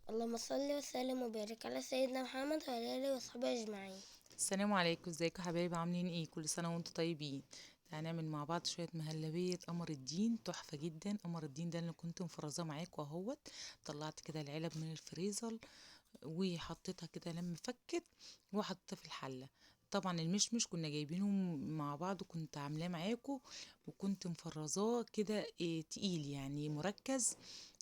اللهم صل وسلم وبارك على سيدنا محمد وعلى آله وصحبه أجمعين. السلام عليكم، ازيكم يا حبايبي؟ عاملين ايه؟ كل سنه وانتم طيبين. هنعمل مع بعض شويه مهلبيه قمر الدين، تحفه جدا. قمر الدين ده اللي كنت مفرزاه معاكم اهوت. طلعت كده العلب من الفريزر وحطيتها كده لما فكت، وحطيتها في الحله. طبعا المشمش كنا جايبينه مع بعض، وكنت عاملاه معاكم، وكنت مفرزاه كده إيه تقيل يعني مركز،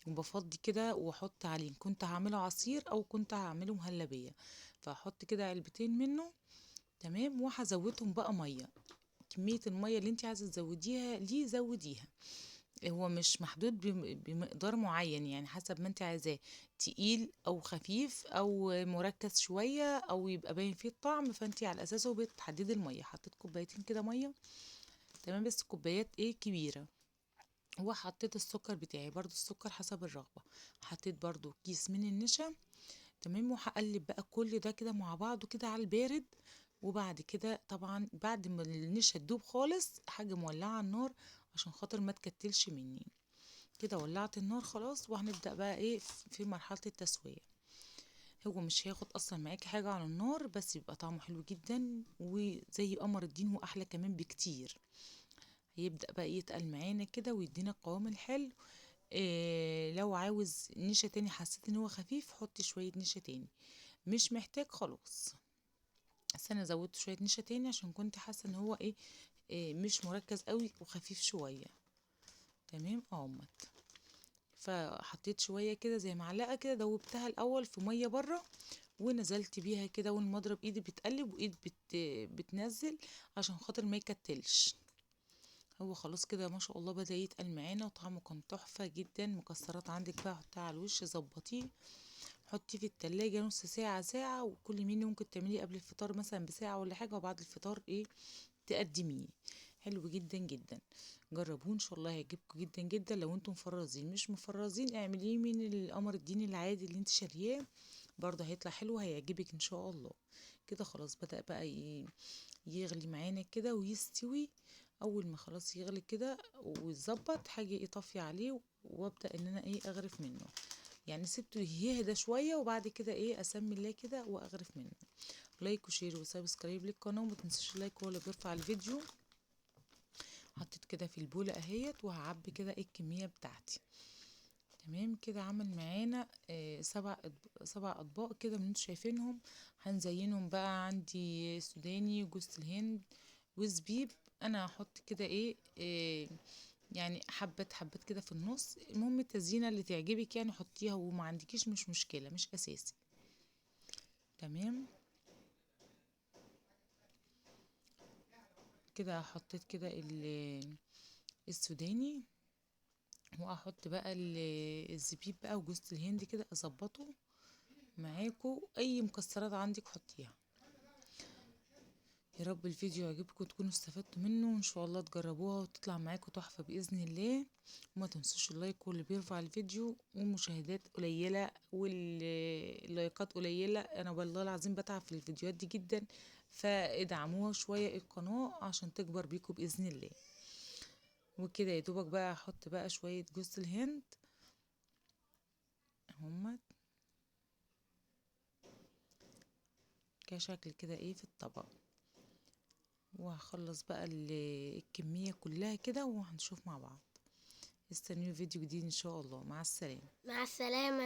وبفضي كده واحط عليه. كنت هعمله عصير او كنت هعمله مهلبيه، فاحط كده علبتين منه. تمام، وهزودهم بقى ميه. كميه الميه اللي انت عايزه تزوديها ليه زوديها. هو مش محدود بمقدار معين، يعني حسب ما انت عايزاه، تقيل او خفيف او مركز شويه او يبقى باين فيه الطعم، فانت على اساسه بتحددي الميه. حطيت كوبايتين كده ميه، تمام، بس كوبايات ايه كبيره. وحطيت السكر بتاعي برضو، السكر حسب الرغبه. حطيت برضو كيس من النشا. تمام، وهقلب بقى كل ده كده مع بعضه كده على البارد. وبعد كده طبعا بعد ما النشا تدوب خالص، حاجة مولعة النار عشان خاطر ما تكتلش مني. كده ولعت النار خلاص، وهنبدأ بقى ايه في مرحلة التسوية. هو مش هياخد اصلا معاكي حاجة على النار، بس يبقى طعمه حلو جدا وزي قمر الدين واحلى كمان بكتير. هيبدأ بقى يتقل معانا كده ويدينا القوام الحلو. إيه لو عاوز نشا تاني، حسيت ان هو خفيف، حطي شوية نشا تاني. مش محتاج خلاص. بس انا زودت شويه نشا تاني عشان كنت حاسه ان هو إيه مش مركز قوي وخفيف شويه. تمام اهمت. فحطيت شويه كده زي معلقه كده، دوبتها الاول في ميه بره، ونزلت بيها كده، والمضرب ايدي بتقلب وايد بتنزل عشان خاطر ما يكتلش. هو خلاص كده ما شاء الله بدأ يتقل معانا، وطعمه كان تحفه جدا. مكسرات عندك بقى حطها على الوش، ظبطيه. حطيه في التلاجة نص ساعة ساعة، وكل مني ممكن تعمليه قبل الفطار مثلا بساعة ولا حاجة، وبعد الفطار ايه تقدميه. حلو جدا جدا. جربوه ان شاء الله هيعجبكم جدا جدا. لو انتم مفرزين مش مفرزين، اعمليه من القمر الديني العادي اللي انت شارياه، برضه هيطلع حلو، هيعجبك ان شاء الله. كده خلاص بدأ بقى يغلي معانا كده ويستوي. اول ما خلاص يغلي كده ويظبط حاجه يطفي عليه، وابدا ان انا اغرف منه. يعني سبته يهدى شويه، وبعد كده اسمي الله كده واغرف منه. لايك وشير وسبسكرايب للقناه، وما تنسوش اللايك هو اللي بيرفع الفيديو. حطيت كده في البوله اهيت، وهعبي كده الكميه بتاعتي. تمام كده عمل معانا 7 اطباق كده من انتوا شايفينهم. هنزينهم بقى. عندي سوداني وجوز الهند وزبيب. انا هحط كده يعني حبة حبة كده في النص. المهم التزيينة اللي تعجبك يعني حطيها، وما عندكيش مش مشكلة، مش اساسي. تمام كده حطيت كده السوداني، واحط بقى الزبيب بقى وجوز الهند كده اظبطه معاكو. اي مكسرات عندك حطيها. يا رب الفيديو يعجبكم وتكونوا استفدتوا منه، وان شاء الله تجربوها وتطلع معاكم تحفة بإذن الله. وما تنسوش اللايك واللي بيرفع الفيديو. ومشاهدات قليلة واللايكات قليلة، انا والله العظيم بتعب في الفيديوهات دي جدا، فادعموها شوية القناة عشان تكبر بيكم بإذن الله. وكده يا دوبك بقى احط بقى شوية جوز الهند هما كشكل كده في الطبق. وهخلص بقى الكمية كلها كده، وهنشوف مع بعض. استنوا فيديو جديد ان شاء الله. مع السلامة. مع السلامة.